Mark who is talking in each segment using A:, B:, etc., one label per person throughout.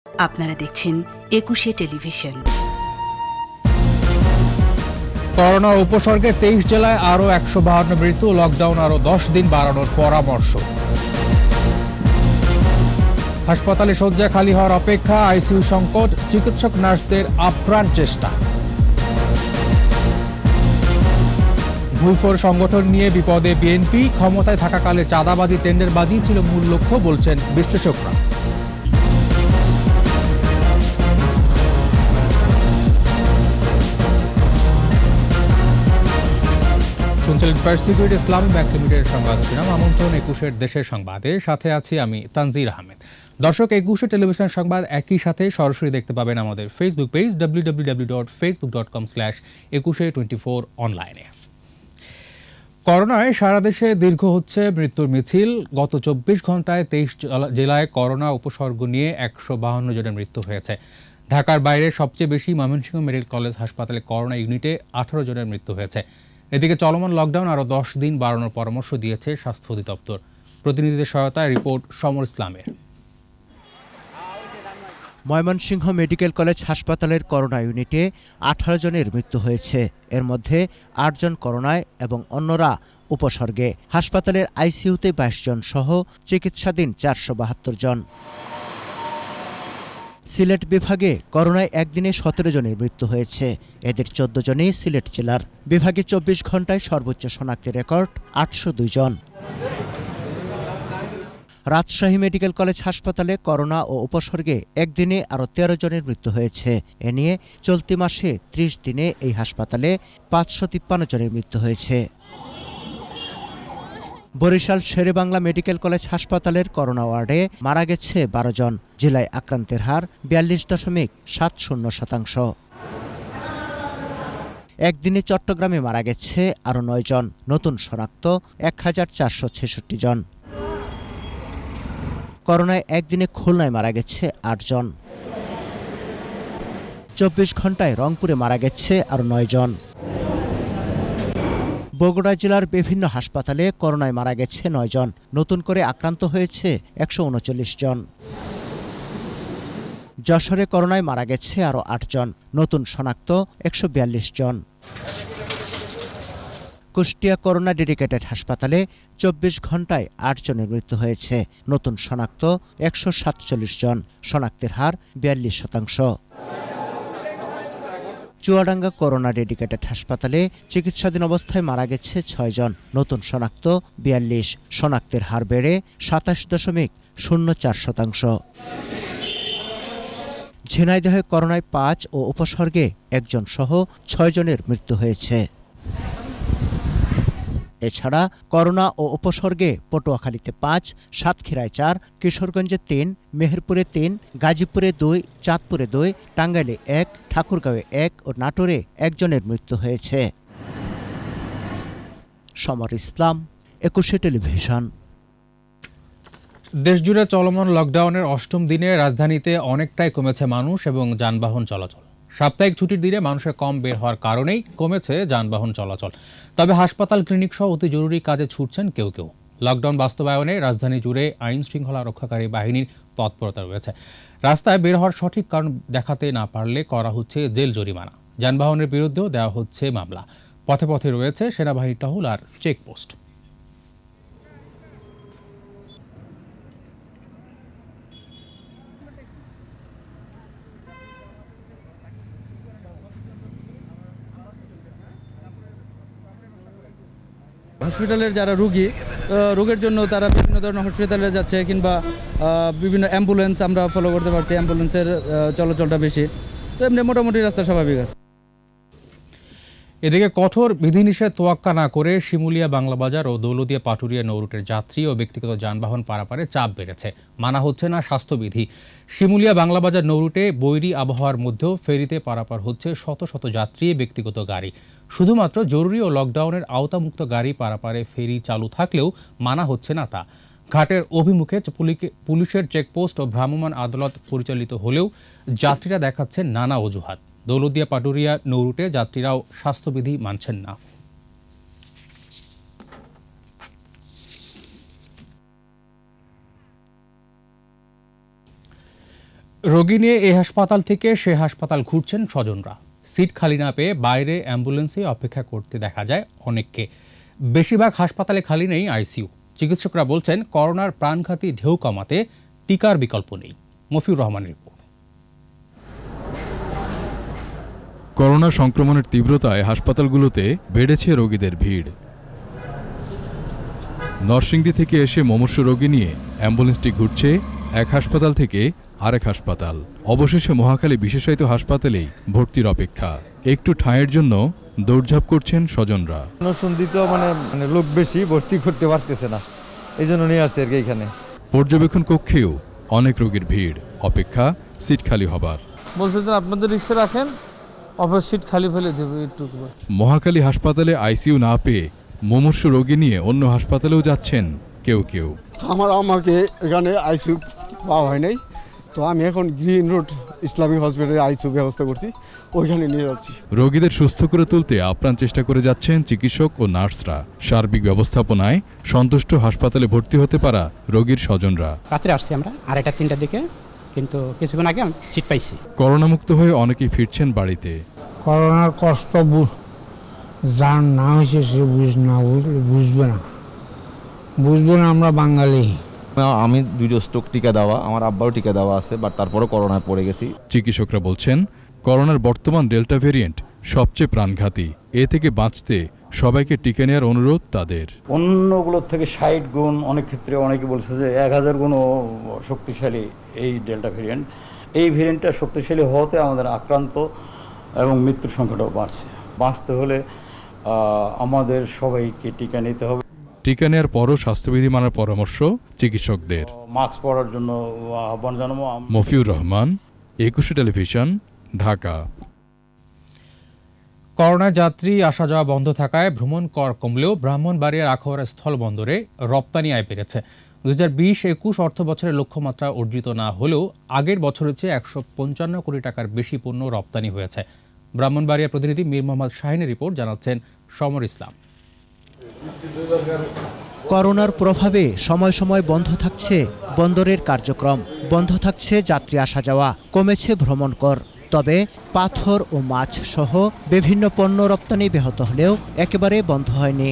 A: আপনারা দেখছেন একুশে টেলিভিশন।
B: করোনা উপসর্গে 23 জেলায় আরও 152 মৃত্যু, লকডাউন আরও 10 দিন বাড়ানোর পরামর্শ। হাসপাতালে শয্যা খালি হওয়ার অপেক্ষা, আইসিইউ সংকট, চিকিৎসক নার্সদের আপ্রাণ চেষ্টা। ভুইফোর সংগঠন নিয়ে বিপদে বিএনপি, ক্ষমতায় থাকাকালে চাঁদাবাজি টেন্ডারবাজি ছিল মূল লক্ষ্য বলছেন বিশ্লেষকরা। শুনছিলেন ফার্স্ট সিকিউরিটি ইসলামী ব্যাংক লিমিটেডের সংবাদ শিরোনাম। আমন্ত্রণ 21-এর দেশের সংবাদে, সাথে আছি আমি তানজির আহমেদ। দর্শক, 21 টেলিভিশন সংবাদ একই সাথে সরাসরি দেখতে পাবেন আমাদের ফেসবুক পেজ www.facebook.com/2124 অনলাইনে। করোনায় সারা দেশে দীর্ঘ হচ্ছে মৃত্যুর মিছিল। গত 24 ঘন্টায় 23 জেলায় করোনা উপসর্গ নিয়ে 152 জনের মৃত্যু হয়েছে। ঢাকার বাইরে সবচেয়ে বেশি ময়মনসিংহ মেডিকেল কলেজ হাসপাতালে করোনা ইউনিটে 18 জনের মৃত্যু হয়েছে। এদিকে চলমান লকডাউন আরও 10 দিন বাড়ানোর পরামর্শ দিয়েছে স্বাস্থ্য অধিদপ্তর। প্রতিনিধিদের সহায়তায় রিপোর্ট সমর ইসলামের।
C: ময়মনসিংহ মেডিকেল কলেজ হাসপাতালের করোনা ইউনিটে 18 জনের মৃত্যু হয়েছে। এর মধ্যে 8 জন করোনায় এবং অন্যরা উপসর্গে। হাসপাতালের আইসিইউতে 22 জন সহ চিকিৎসাধীন 472 জন। সিলেট বিভাগে করোনায় একদিনে 17 জনের মৃত্যু হয়েছে। এদের 14 জনই সিলেট জেলার। বিভাগে 24 ঘন্টায় সর্বোচ্চ শনাক্তের রেকর্ড 802 জন। রাজশাহী মেডিকেল কলেজ হাসপাতালে করোনা ও উপসর্গে একদিনে আরও 13 জনের মৃত্যু হয়েছে। এ নিয়ে চলতি মাসে 30 দিনে এই হাসপাতালে 553 জনের মৃত্যু হয়েছে। বরিশাল শেরেবাংলা মেডিকেল কলেজ হাসপাতালের করোনা ওয়ার্ডে মারা গেছে 12 জন। জেলায় আক্রান্তের হার 42.70%। একদিনে চট্টগ্রামে মারা গেছে আরও 9 জন। নতুন শনাক্ত 1466 জন। করোনায় একদিনে খুলনায় মারা গেছে 8 জন। 24 ঘন্টায় রংপুরে মারা গেছে আরও 9 জন। বগুড়া জেলার বিভিন্ন হাসপাতালে করোনায় মারা গেছে 9 জন। নতুন করে আক্রান্ত হয়েছে 139 জন। যশোরে করোনায় মারা গেছে আরও 8 জন। নতুন শনাক্ত 142 জন। কুষ্টিয়া করোনা ডেডিকেটেড হাসপাতালে 24 ঘন্টায় 8 জনের মৃত্যু হয়েছে। নতুন শনাক্ত 147 জন। শনাক্তের হার 42%। চুয়াডাঙ্গা করোনা ডেডিকেটেড হাসপাতালে চিকিৎসাধীন অবস্থায় মারা গেছে 6 জন। নতুন শনাক্ত 42। শনাক্তের হার বেড়ে 27.04%। ঝিনাইদহে করোনায় 5 ও উপসর্গে 1 জন সহ 6 জনের মৃত্যু হয়েছে। এছাড়া করোনা ও উপসর্গে পটুয়াখালীতে 5, সাতক্ষীরায় 4, কিশোরগঞ্জে 3, মেহেরপুরে 3, গাজীপুরে 2, চাঁদপুরে 2, টাঙ্গাইলে 1, ঠাকুরগাঁওয়ে 1 ও নাটোরে 1 জনের মৃত্যু হয়েছে। সমর ইসলাম, 21 টেলিভিশন।
B: দেশজুড়ে চলমান লকডাউনের 8ম দিনে রাজধানীতে অনেকটাই কমেছে মানুষ এবং যানবাহন চলাচল। সাপ্তাহিক ছুটির দিনে মানুষের কম বের হওয়ার কারণেই কমেছে যানবাহন চলাচল। তবে হাসপাতাল, ক্লিনিক সহ অতি জরুরি কাজে ছুটছেন কেউ কেউ। লকডাউন বাস্তবায়নে রাজধানী জুড়ে আইন শৃঙ্খলা রক্ষাকারী বাহিনীর তৎপরতা রয়েছে। রাস্তায় বের হওয়ার সঠিক কারণ দেখাতে না পারলে করা হচ্ছে জেল জরিমানা। যানবাহনের বিরুদ্ধেও দেওয়া হচ্ছে মামলা। পথে পথে রয়েছে সেনাবাহিনীর টহল আর চেকপোস্ট।
D: হসপিটালের যারা রোগের জন্য তারা বিভিন্ন ধরনের হসপিটালে যাচ্ছে, কিংবা বিভিন্ন অ্যাম্বুলেন্স আমরা ফলো করতে পারছি। অ্যাম্বুলেন্সের চলাচলটা বেশি, তো এমনি মোটামুটি রাস্তা স্বাভাবিক আছে।
B: এদিকে কঠোর বিধিনিষেধ তোয়াক্কা না করে শিমুলিয়া বাংলাবাজার ও দৌলতদিয়া পাটুরিয়া নৌরুটের যাত্রী ও ব্যক্তিগত যানবাহন পারাপারে চাপ বেড়েছে। মানা হচ্ছে না স্বাস্থ্যবিধি। শিমুলিয়া বাংলাবাজার নৌরুটে বৈরী আবহাওয়ার মধ্যেও ফেরিতে পারাপার হচ্ছে শত শত যাত্রী, ব্যক্তিগত গাড়ি। শুধুমাত্র জরুরি ও লকডাউনের আওতামুক্ত গাড়ি পারাপারে ফেরি চালু থাকলেও মানা হচ্ছে না তা। ঘাটের অভিমুখে পুলিশের চেকপোস্ট ও ভ্রাম্যমাণ আদালত পরিচালিত হলেও যাত্রীরা দেখাচ্ছেন নানা অজুহাত। দৌলতদিয়া পাটুরিয়া নৌরুটে যাত্রীরাও স্বাস্থ্যবিধি মানছেন না। রোগী নিয়ে এই হাসপাতাল থেকে সে হাসপাতাল ঘুরছেন স্বজনরা। সিট খালি না পেয়ে বাইরে অ্যাম্বুলেন্সে অপেক্ষা করতে দেখা যায় অনেককে। বেশিরভাগ হাসপাতালে খালি নেই আইসিইউ। চিকিৎসকরা বলছেন করোনার প্রাণঘাতী ঢেউ কমাতে টিকার বিকল্প নেই। মফিউর রহমানের রিপোর্ট।
E: করোনা সংক্রমণের তীব্রতায় হাসপাতালগুলোতে বেড়েছে রোগীদের ভিড়। নরসিংদী থেকে এসে মুমূর্ষু রোগী নিয়ে অ্যাম্বুলেন্সটি ঘুরছে এক হাসপাতাল থেকে আরেক হাসপাতাল। অবশেষে মহাখালী বিশেষায়িত হাসপাতালেই ভর্তির অপেক্ষা। একটু ঠাঁইয়ের জন্য দৌড়ঝাঁপ করছেন স্বজনরা।
F: নরসিংদী তো মানে লোক বেশি, ভর্তি করতে পারতেছে না, এই জন্য নিয়ে আসছে আর কি এখানে।
E: পর্যবেক্ষণ কক্ষেও অনেক রোগীর ভিড়, অপেক্ষা সিট খালি হবার।
G: বলছে যে আপনাদের রিক্সা রাখেন, অপর সিট খালি ফেলে দেবে একটুকু।
E: মহাখালী হাসপাতালে আইসিইউ না পেয়ে মুমূর্ষু রোগী নিয়ে অন্য হাসপাতালেও যাচ্ছেন কেউ কেউ।
H: আমাকে এখানে আইসিইউ পাওয়া হয় নাই, তো আমি এখন গ্রিন রোড ইসলামিক হসপিটালে আইসিইউ ব্যবস্থা করছি, ওইখানে নিয়ে যাচ্ছি।
E: রোগীদের সুস্থ করে তুলতে আপ্রাণ চেষ্টা করে যাচ্ছেন চিকিৎসক ও নার্সরা। সার্বিক ব্যবস্থাপনায় সন্তুষ্ট হাসপাতালে ভর্তি হতে পারা রোগীর স্বজনরা।
I: রাত্রে আসছি আমরা 2:30-3টার দিকে, কিন্তু কিছুক্ষণ আগে আমি সিট পাইছি।
E: করোনামুক্ত হয়ে অনেকেই ফিরছেন বাড়িতে।
J: করোনার কষ্ট যার না হয়েছে সে বুঝবে না, আমরা বাঙালি।
F: আমি 2 ডোজ টিকা দেওয়া, আমার আব্বারও টিকা দেওয়া আছে, বাট তারপরও করোনায় পড়ে গেছি।
E: চিকিৎসকরা বলছেন করোনার বর্তমান ডেল্টা ভেরিয়েন্ট সবচেয়ে প্রাণঘাতী। এ থেকে বাঁচতে সবাইকে টিকা নেওয়ার অনুরোধ তাদের।
K: অন্যগুলোর থেকে 60 গুণ, অনেক ক্ষেত্রে অনেকে বলছে যে 1000 গুণও শক্তিশালী এই ডেল্টা ভেরিয়েন্ট। এই ভেরিয়েন্টটা শক্তিশালী হওয়াতে আমাদের আক্রান্ত এবং মৃত্যুর সংখ্যাটাও বাঁচতে হলে আমাদের সবাইকে টিকা নিতে হবে।
E: টিকা নেওয়ার পরও স্বাস্থ্যবিধি মানার পরামর্শ চিকিৎসকদের।
K: মাস্ক পরার জন্য আহ্বান জানাবো।
E: মফিউর রহমান, একুশে টেলিভিশন, ঢাকা।
B: করোনা যাত্রী আসা যাওয়া বন্ধ থাকায় ভ্রমণ কর কমলেও ব্রাহ্মণবাড়িয়ার আখাউড়া স্থলবন্দরে রপ্তানি আয় বেড়েছে। 2020-21 অর্থ বছরের লক্ষ্যমাত্রা অর্জিত না হলেও আগের বছরের চেয়ে 155 কোটি টাকার বেশি পণ্য রপ্তানি হয়েছে। ব্রাহ্মণবাড়িয়ার প্রতিনিধি মীর মোহাম্মদ শাহিনের রিপোর্ট, জানাচ্ছেন সমর ইসলাম।
C: করোনার প্রভাবে সময় সময় বন্ধ থাকছে বন্দরের কার্যক্রম, বন্ধ থাকছে যাত্রী আসা যাওয়া, কমেছে ভ্রমণ কর। তবে পাথর ও মাছ সহ বিভিন্ন পণ্য রপ্তানি ব্যাহত হলেও একেবারে বন্ধ হয়নি।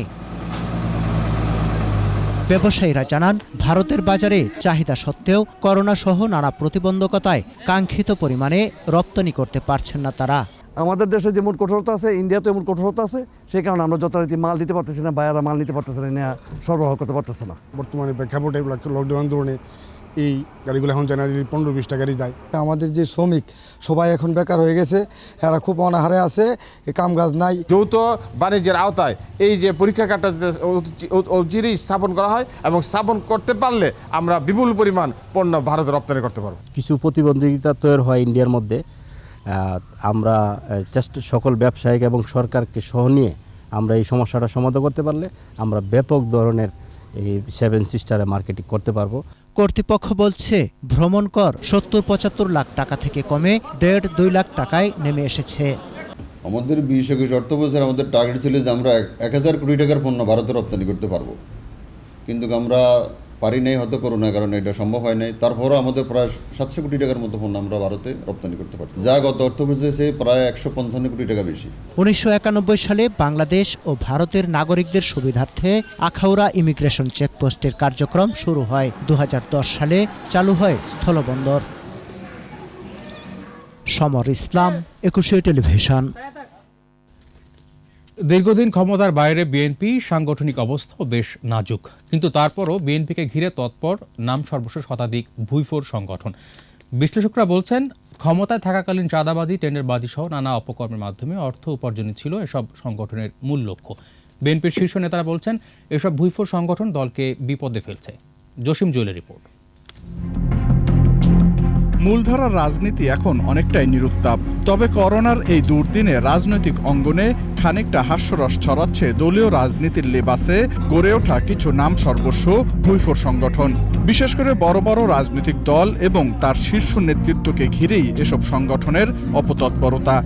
C: ব্যবসায়ীরা জানান, ভারতের বাজারে চাহিদা সত্ত্বেও করোনা সহ নানা প্রতিবন্ধকতায় কাঙ্ক্ষিত পরিমাণে রপ্তানি করতে পারছেন না তারা।
H: আমাদের দেশে যেমন কঠোরতা আছে, ইন্ডিয়াতে এমন কঠোরতা আছে, সেই কারণে আমরা যথারীতি মাল দিতে পারতেছি না, বায়াররা মাল নিতে পারতেছে না, সরবরাহ করতে পারতেছে না।
J: বর্তমানে প্রেক্ষাপটে লকডাউন ধরনে এই গাড়িগুলো এখন জেনারেলি 15-20টা গাড়ি যায়।
H: আমাদের যে শ্রমিক সবাই এখন বেকার হয়ে গেছে, এরা খুব অনাহারে আছে, কাম কাজ নাই।
L: যৌথ বাণিজ্যের আওতায় এই যে পরীক্ষাগারটা অচিরেই স্থাপন করা হয় এবং স্থাপন করতে পারলে আমরা বিপুল পরিমাণ পণ্য ভারতে রপ্তানি করতে পারব।
M: কিছু প্রতিবন্ধকতা তৈরি হয় ইন্ডিয়ার মধ্যে, আমরা সকল ব্যবসায়িক এবং সরকারকে সহ নিয়ে আমরা এই সমস্যাটা সমাধান করতে পারলে আমরা ব্যাপক ধরনের এই 7 সিস্টারে মার্কেটিং করতে পারবো।
C: কর্তৃপক্ষ বলছে ভ্রমণ কর 70-75 লাখ টাকা থেকে কমে 1.5-2 লাখ টাকায় নেমে এসেছে।
N: আমাদের 20-21 অর্থ বছর আমাদের টার্গেট ছিল যে আমরা 1000 কোটি টাকার পণ্য ভারতে রপ্তানি করতে পারবো, কিন্তু আমরা পারি নাই, হয়তো করোনার কারণে এটা সম্ভব হয় নাই। তারপরও আমাদের প্রায় 700 কোটি টাকার মতো পণ্য আমরা ভারতে রপ্তানি করতে পারছি, যা গত অর্থ বছরে প্রায় 155 কোটি টাকা বেশি।
C: 1991 সালে বাংলাদেশ ও ভারতের নাগরিকদের সুবিধার্থে আখাউড়া ইমিগ্রেশন চেকপোস্টের কার্যক্রম শুরু হয়। 2010 সালে চালু হয় স্থলবন্দর। সমর ইসলাম, একুশে টেলিভিশন।
B: দীর্ঘদিন ক্ষমতার বাইরে বিএনপি সাংগঠনিক অবস্থাও বেশ নাজুক, কিন্তু তারপরও বিএনপিকে ঘিরে তৎপর নাম সর্বশেষ শতাধিক ভুইফোর সংগঠন। বিশ্লেষকরা বলছেন, ক্ষমতায় থাকাকালীন চাঁদাবাজি, টেন্ডারবাজি সহ নানা অপকর্মের মাধ্যমে অর্থ উপার্জনই ছিল এসব সংগঠনের মূল লক্ষ্য। বিএনপির শীর্ষ নেতারা বলছেন, এসব ভুইফোর সংগঠন দলকে বিপদে ফেলছে। জসিম জুয়েলের রিপোর্ট।
O: মূলধারার রাজনীতি এখন অনেকটাই নিরুত্তাপ, তবে করোনার এই দুর্দিনে রাজনৈতিক অঙ্গনে খানিকটা হাস্যরস ছড়াচ্ছে দলীয় রাজনীতির লেবাসে গড়ে ওঠা কিছু নাম সর্বস্ব ভুইফোর সংগঠন। বিশেষ করে বড় বড় রাজনৈতিক দল এবং তার শীর্ষ নেতৃত্বকে ঘিরেই এসব সংগঠনের অপতৎপরতা।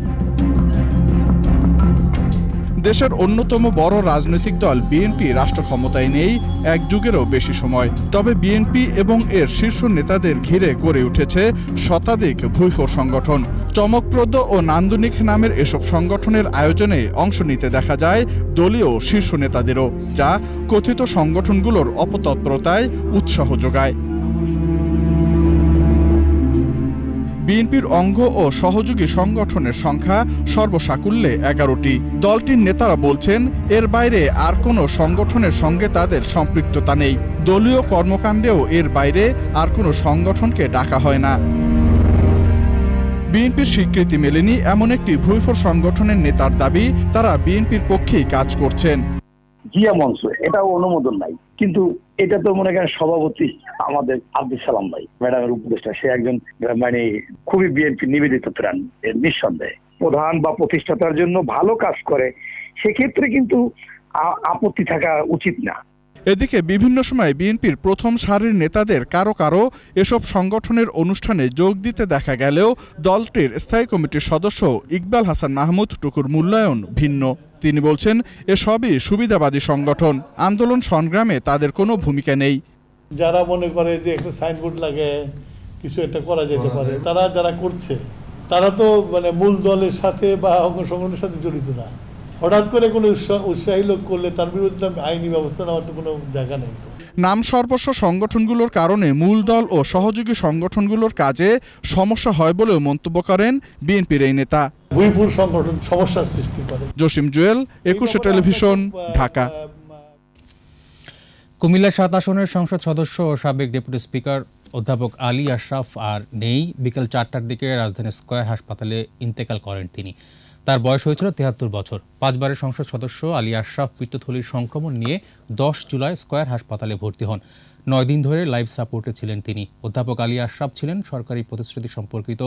O: দেশের অন্যতম বড় রাজনৈতিক দল বিএনপি রাষ্ট্র ক্ষমতায় নেই এক যুগেরও বেশি সময়। তবে বিএনপি এবং এর শীর্ষ নেতাদের ঘিরে গড়ে উঠেছে শতাধিক ভুইফোর সংগঠন। চমকপ্রদ ও নান্দনিক নামের এসব সংগঠনের আয়োজনে অংশ নিতে দেখা যায় দলীয় শীর্ষ নেতাদেরও, যা কথিত সংগঠনগুলোর অপতৎপরতায় উৎসাহ যোগায়। বিএনপির অঙ্গ ও সহযোগী সংগঠনের সংখ্যা সর্বসাকুল্যে 11টি। দলটির নেতারা বলছেন এর বাইরে আর কোনো সংগঠনের সঙ্গে তাদের সম্পৃক্ততা নেই। দলীয় কর্মকাণ্ডেও এর বাইরে আর কোনো সংগঠনকে ডাকা হয় না। বিএনপির স্বীকৃতি মেলেনি এমন একটি ভুইফোর সংগঠনের নেতার দাবি, তারা বিএনপির পক্ষেই কাজ করছেন।
P: জিয়া মঞ্চ এটাও অনুমোদন নাই, কিন্তু এটা তো মনে করেন সভাপতি আমাদের আব্দুল সালাম ভাই ম্যাডামের উপদেষ্টা, সে একজন মানে খুবই বিএনপি নিবেদিত প্রাণ, নিঃসন্দেহে প্রধান বা প্রতিষ্ঠাতার জন্য ভালো কাজ করে, সেক্ষেত্রে কিন্তু আপত্তি থাকা উচিত না।
O: এদিকে বিভিন্ন সময় বিএনপির প্রথম সারির নেতাদের কারো কারো এসব সংগঠনের অনুষ্ঠানে যোগ দিতে দেখা গেলেও দলটির স্থায়ী কমিটির সদস্য ইকবাল হাসান মাহমুদ টুকুর মূল্যায়ন ভিন্ন। তিনি বলছেন এসবই সুবিধাবাদী সংগঠন, আন্দোলন সংগ্রামে তাদের কোনো ভূমিকা নেই।
Q: যারা মনে করে যে একটা সাইনবোর্ড লাগে কিছু একটা করা যেতে পারে, তারা যারা করছে তারা তো মানে মূল দলের সাথে বা অঙ্গ সংগঠনের সাথে জড়িত না। হঠাৎ করে কোনো উৎসাহী লোক করলে তার বিরুদ্ধে আইনি ব্যবস্থা নেওয়ার তো কোনো জায়গা নেই। তো
O: নাম সর্বস্ব সংগঠনগুলোর কারণে মূল দল ও সহযোগী সংগঠনগুলোর কাজে সমস্যা হয় বলেও মন্তব্য করেন বিএনপির এই নেতা।
Q: ভুইফোর সংগঠন সমস্যার সৃষ্টি করে।
O: জসিম জুয়েল, 21 টেলিভিশন, ঢাকা।
B: কুমিল্লা 7 আসনের সংসদ সদস্য ও সাবেক ডেপুটি স্পিকার অধ্যাপক আলী আশরাফ আর নেই। বিকেল 4টার দিকে রাজধানী স্কয়ার হাসপাতালে ইন্তেকাল করেন তিনি। তার বয়স হয়েছিল 73 বছর। 5 বারের সংসদ সদস্য আলী আশরাফ পিত্তথলির সংক্রমণ নিয়ে 10 জুলাই স্কয়ার হাসপাতালে ভর্তি হন। 9 দিন ধরে লাইফ সাপোর্টে ছিলেন তিনি। অধ্যাপক আলী আশরাফ ছিলেন সরকারি প্রতিশ্রুতি সম্পর্কিত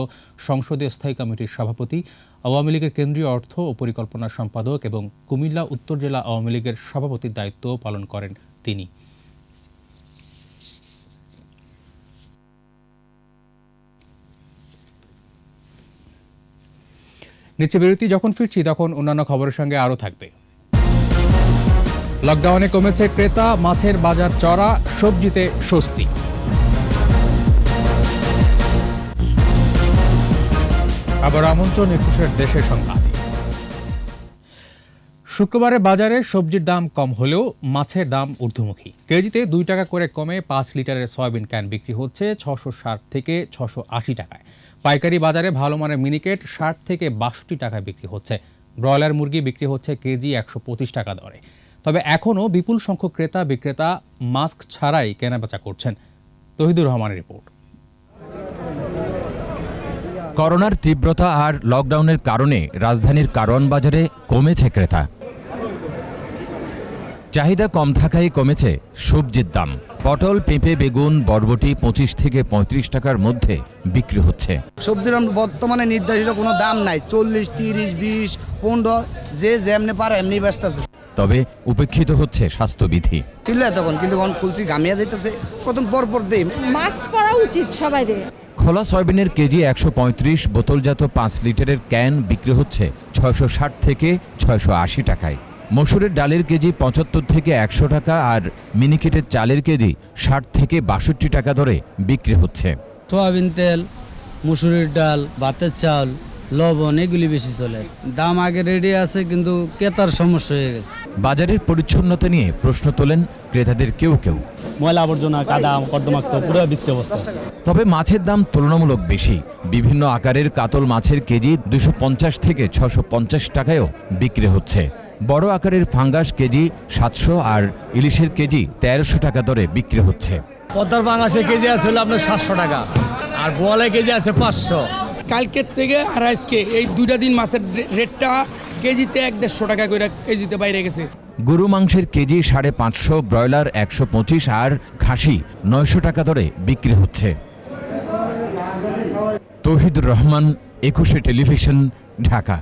B: সংসদীয় স্থায়ী কমিটির সভাপতি, আওয়ামী লীগের কেন্দ্রীয় অর্থ ও পরিকল্পনা সম্পাদক এবং কুমিল্লা উত্তর জেলা আওয়ামী লীগের সভাপতির দায়িত্ব পালন করেন তিনি। নিচে বিরতি, যখন ফিরছি তখন অন্যান্য খবরের সঙ্গে আরও থাকবে। লকডাউনে কমেছে ক্রেতা, মাছের বাজার চড়া, সবজিতে স্বস্তি। আবার আমন্ত্রণ 21 দেশের সংবাদ। শুক্রবারে বাজারে সবজির দাম কম হলেও মাছের দাম ঊর্ধ্বমুখী। কেজিতে 2 টাকা করে কমে 5 লিটারের সয়াবিন ক্যান বিক্রি হচ্ছে 660 থেকে 680 টাকায়। পাইকারি বাজারে ভালো মানের মিনিকেট 60 থেকে 62 টাকায় বিক্রি হচ্ছে। ব্রয়লার মুরগি বিক্রি হচ্ছে কেজি 125 টাকা দরে। তবে এখনও বিপুল সংখ্যক ক্রেতা বিক্রেতা মাস্ক ছাড়াই কেনাবেচা করছেন। তহিদুর রহমানের রিপোর্ট।
R: করোনার তীব্রতা আর লকডাউনের কারণে রাজধানীর কারওয়ান বাজারে কমেছে ক্রেতা। চাহিদা কম থাকায় কমেছে সবজির দাম। পটল, পেঁপে, বেগুন, বরবটি 25 থেকে 35 টাকার মধ্যে বিক্রি হচ্ছে।
S: সবজির বর্তমানে নির্ধারিত কোনো দাম নাই, 40, 30, 20, 15 যে যেমনি পারে এমনি ব্যস্ত আছে।
R: তবে উপেক্ষিত হচ্ছে স্বাস্থ্যবিধি।
S: ছিল তখন, কিন্তু এখন খুলছি গামিয়া যাইতেছে, কত পর দেই।
T: মাস্ক পরা উচিত সবাইরে।
R: খোলা সয়াবিনের কেজি 135, বোতলজাত 5 লিটারের ক্যান বিক্রি হচ্ছে 660 থেকে 680 টাকায়। মসুরের ডালের কেজি 75 থেকে 100 টাকা আর মিনিকেটের চালের কেজি 60 থেকে 62 টাকা দরে বিক্রি হচ্ছে।
U: সয়াবিন তেল, মসুরের ডাল, ভাতের চাল, লবণ এগুলি বেশি চলে। দাম আগে রেডি আছে, কিন্তু ক্রেতার সমস্যা হয়ে গেছে।
R: বাজারের পরিচ্ছন্নতা নিয়ে প্রশ্ন তোলেন ক্রেতাদের কেউ কেউ।
V: ময়লা আবর্জনা, কাদা কর্দমাক্ত পুরো বিশ্রী অবস্থা।
R: তবে মাছের দাম তুলনামূলক বেশি। বিভিন্ন আকারের কাতল মাছের কেজি 250 থেকে 650 টাকায়ও বিক্রি হচ্ছে। বড় আকারের ফাঙ্গাস কেজি 700 আর ইলিশের কেজি 1300 টাকা দরে বিক্রি হচ্ছে।
V: পদ্মার পাঙ্গাসের কেজি আছে হলো আপনার 700 টাকা আর বোয়ালের কেজি আছে 500।
W: কালকের থেকে আর আজকে এই 2টা দিন মাছের রেটটা কেজিতে 150 টাকা করে কেজিতে বাইরে গেছে।
R: গরু মাংসের কেজি 550, ব্রয়লার 125 আর খাসি 900 টাকা দরে বিক্রি হচ্ছে। তৌহিদুর রহমান, 21 টেলিভিশন, ঢাকা।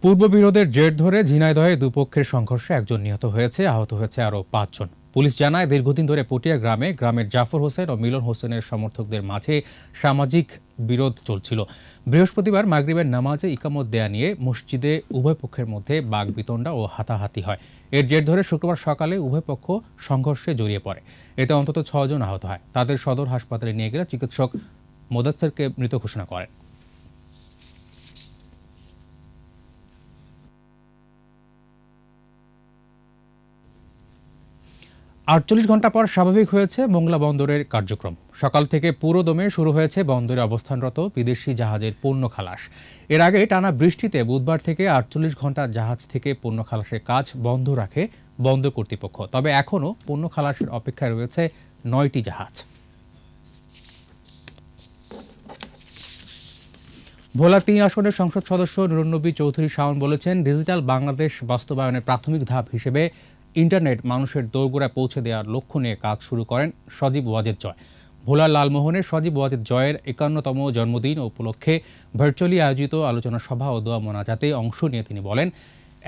B: পূর্ববিরোধের জের ধরে ঝিনাইদহে দুপক্ষের সংঘর্ষে একজন নিহত হয়েছে, আহত হয়েছে আরও 5 জন। পুলিশ জানায় দীর্ঘদিন ধরে পটিয়া গ্রামের জাফর হোসেন ও মিলন হোসেনের সমর্থকদের মাঝে সামাজিক বিরোধ চলছিল। বৃহস্পতিবার মাগরিবের নামাজে ইকামত দেয়া নিয়ে মসজিদে উভয় পক্ষের মধ্যে বাগবিতণ্ডা ও হাতাহাতি হয়। এর জের ধরে শুক্রবার সকালে উভয় পক্ষ সংঘর্ষে জড়িয়ে পড়ে। এতে অন্তত 6 জন আহত হয়। তাদের সদর হাসপাতালে নিয়ে গেলে চিকিৎসক মোদাসসিরকে মৃত ঘোষণা করেন। 48 ঘন্টা পর স্বাভাবিক হয়েছে মোংলা বন্দরের কার্যক্রম। সকাল থেকে পুরো দমে শুরু হয়েছে বন্দরে অবস্থানরত বিদেশি জাহাজের পণ্য খালাস। এর আগে টানা বৃষ্টিতে বুধবার থেকে 48 ঘন্টা জাহাজ থেকে পণ্য খালাসের কাজ বন্ধ রাখে বন্দর কর্তৃপক্ষ। তবে এখনও পণ্য খালাসের অপেক্ষায় রয়েছে 9টি জাহাজ। ভোলা 3 আসনের সংসদ সদস্য নুরুন্নবী চৌধুরী শাওন বলেছেন, ডিজিটাল বাংলাদেশ বাস্তবায়নের প্রাথমিক ধাপ হিসেবে ইন্টারনেট মানুষের দোরগোড়ায় পৌঁছে দেওয়ার লক্ষ্য নিয়ে কাজ শুরু করেন সজীব ওয়াজেদ জয়। ভোলার লালমোহনে সজীব ওয়াজেদ জয়ের 51তম জন্মদিন উপলক্ষে ভার্চুয়ালি আয়োজিত আলোচনা সভা ও দোয়া মোনাজাতে অংশ নিয়ে তিনি বলেন,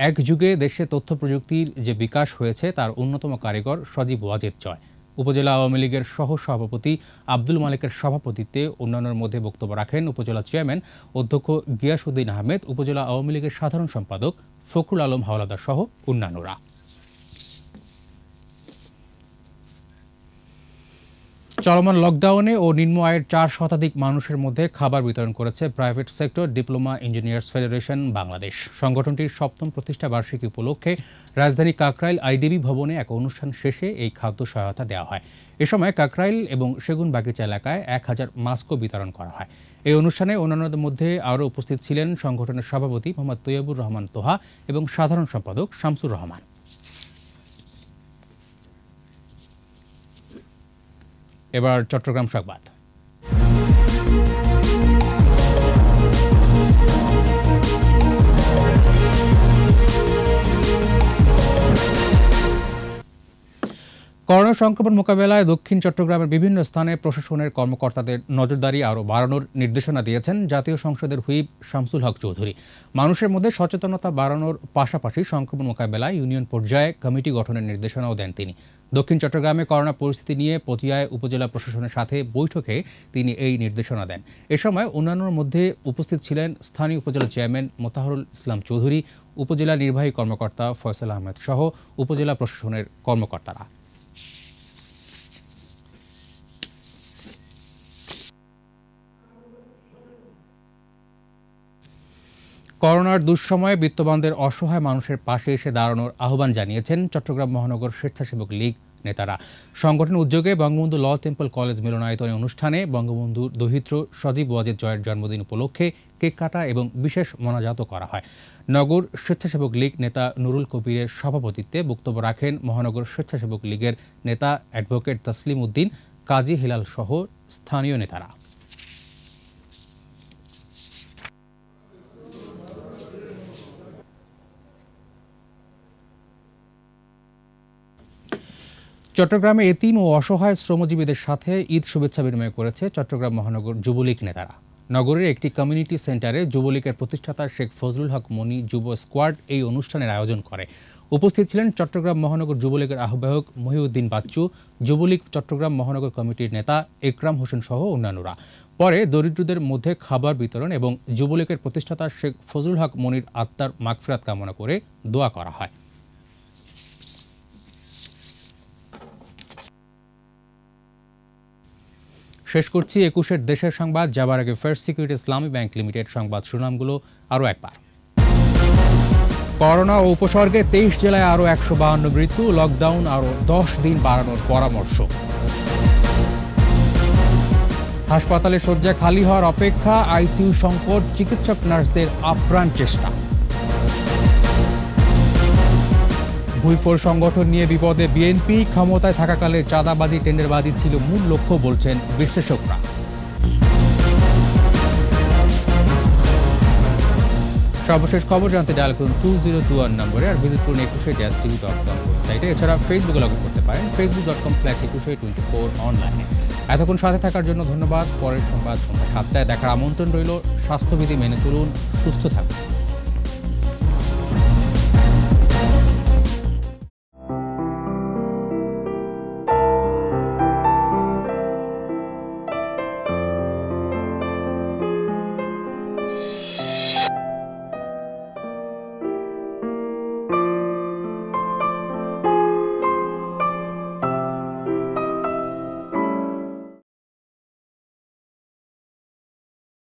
B: এক যুগে দেশে তথ্য প্রযুক্তির যে বিকাশ হয়েছে তার অন্যতম কারিগর সজীব ওয়াজেদ জয়। উপজেলা আওয়ামী লীগের সহ সভাপতি আব্দুল মালিকের সভাপতিত্বে অন্যান্যের মধ্যে বক্তব্য রাখেন উপজেলা চেয়ারম্যান অধ্যক্ষ গিয়াসউদ্দিন আহমেদ, উপজেলা আওয়ামী লীগের সাধারণ সম্পাদক ফখরুল আলম হাওলাদার সহ অন্যান্যরা। চলমান লকডাউনে ও নিম্ন আয়ের 4 শতাধিক মানুষের মধ্যে খাবার বিতরণ করেছে private sector diploma engineers federation Bangladesh. সংগঠনটির 7ম প্রতিষ্ঠা বার্ষিকী উপলক্ষে রাজধানী কাকরাইল আইডিবি ভবনে এক অনুষ্ঠান শেষে এই খাদ্য সহায়তা দেওয়া হয়। এ সময় কাকরাইল এবং সেগুনবাগিচা এলাকায় 1000 মাস্কও বিতরণ করা হয়। এই অনুষ্ঠানে অন্যান্যদের মধ্যে আরও উপস্থিত ছিলেন সংগঠনের সভাপতি মোহাম্মদ তৈয়বুর রহমান তোহা এবং সাধারণ সম্পাদক শামসুর রহমান। এবার চট্টগ্রাম সংবাদ। করোনা সংক্রমণ মোকাবেলায় দক্ষিণ চট্টগ্রামের বিভিন্ন স্থানে প্রশাসনের কর্মকর্তাদের নজরদারি আরও বাড়ানোর নির্দেশনা দিয়েছেন জাতীয় সংসদের হুইপ শামসুল হক চৌধুরী। মানুষের মধ্যে সচেতনতা বাড়ানোর পাশাপাশি সংক্রমণ মোকাবেলায় ইউনিয়ন পর্যায়ে কমিটি গঠনের নির্দেশনাও দেন তিনি। দক্ষিণ চট্টগ্রামে করোনা পরিস্থিতি নিয়ে পটিয়ায় উপজেলা প্রশাসনের সাথে বৈঠকে তিনি এই নির্দেশনা দেন। এ সময় অন্যান্যর মধ্যে উপস্থিত ছিলেন স্থানীয় উপজেলা চেয়ারম্যান মোতাহারুল ইসলাম চৌধুরী, উপজেলা নির্বাহী কর্মকর্তা ফয়সাল আহমেদ সহ উপজেলা প্রশাসনের কর্মকর্তারা। করোনার দুঃসময়ে বিত্তবানদের অসহায় মানুষের পাশে এসে দাঁড়ানোর আহ্বান জানিয়েছেন চট্টগ্রাম মহানগর স্বেচ্ছাসেবক লীগ নেতারা। সংগঠনের উদ্যোগে বঙ্গবন্ধু ল টেম্পল কলেজ মিলনায়তনে অনুষ্ঠানে বঙ্গবন্ধু দহিত্র সজীব ওয়াজেদ জয়ের জন্মদিন উপলক্ষে কেক কাটা এবং বিশেষ মোনাজাতও করা হয়। নগর স্বেচ্ছাসেবক লীগ নেতা নুরুল কবিরের সভাপতিত্বে বক্তব্য রাখেন মহানগর স্বেচ্ছাসেবক লীগের নেতা অ্যাডভোকেট তাসলিম উদ্দিন, কাজী হিলাল সহ স্থানীয় নেতারা। চট্টগ্রামে এতিম ও অসহায় শ্রমজীবীদের সাথে ঈদ শুভেচ্ছা বিনিময় করেছে চট্টগ্রাম মহানগর যুবলীগ নেতারা। নগরের একটি কমিউনিটি সেন্টারে যুবলীগের প্রতিষ্ঠাতা শেখ ফজলুল হক মনি যুব স্কোয়াড এই অনুষ্ঠানের আয়োজন করে। উপস্থিত ছিলেন চট্টগ্রাম মহানগর যুবলীগের আহ্বায়ক মহিউদ্দিন বাচ্চু, যুবলীগ চট্টগ্রাম মহানগর কমিটির নেতা একরাম হোসেন সহ অন্যান্যরা। পরে দরিদ্রদের মধ্যে খাবার বিতরণ এবং যুবলীগের প্রতিষ্ঠাতা শেখ ফজলুল হক মনির আত্মার মাগফিরাত কামনা করে দোয়া করা হয়। শেষ করছি 21-এর দেশের সংবাদ। যাবার আগে ফার্স্ট সিকিউরিটি ইসলামী ব্যাংক লিমিটেড সংবাদ শিরোনামগুলো আরও একবার। করোনা ও উপসর্গে 23 জেলায় আরও 152 মৃত্যু, লকডাউন আরও 10 দিন বাড়ানোর পরামর্শ। হাসপাতালে শয্যা খালি হওয়ার অপেক্ষা, আইসিইউ সংকট, চিকিৎসক নার্সদের আপ্রাণ চেষ্টা। ভুইফোর সংগঠন নিয়ে বিপদে বিএনপি, ক্ষমতায় থাকাকালে চাঁদাবাজি টেন্ডারবাজি ছিল মূল লক্ষ্য বলছেন বিশ্লেষকরা। সর্বশেষ খবর জানতে ডায়াল করুন 2021 নম্বরে আর ভিজিট করুন 21tv.com ওয়েবসাইটে। এছাড়া ফেসবুকে লগ ইন করতে পারেন facebook.com/2124 অনলাইনে। এতক্ষণ সাথে থাকার জন্য ধন্যবাদ। পরের সংবাদ সন্ধ্যা 7টায় দেখার আমন্ত্রণ রইল। স্বাস্থ্যবিধি মেনে চলুন, সুস্থ থাকুন।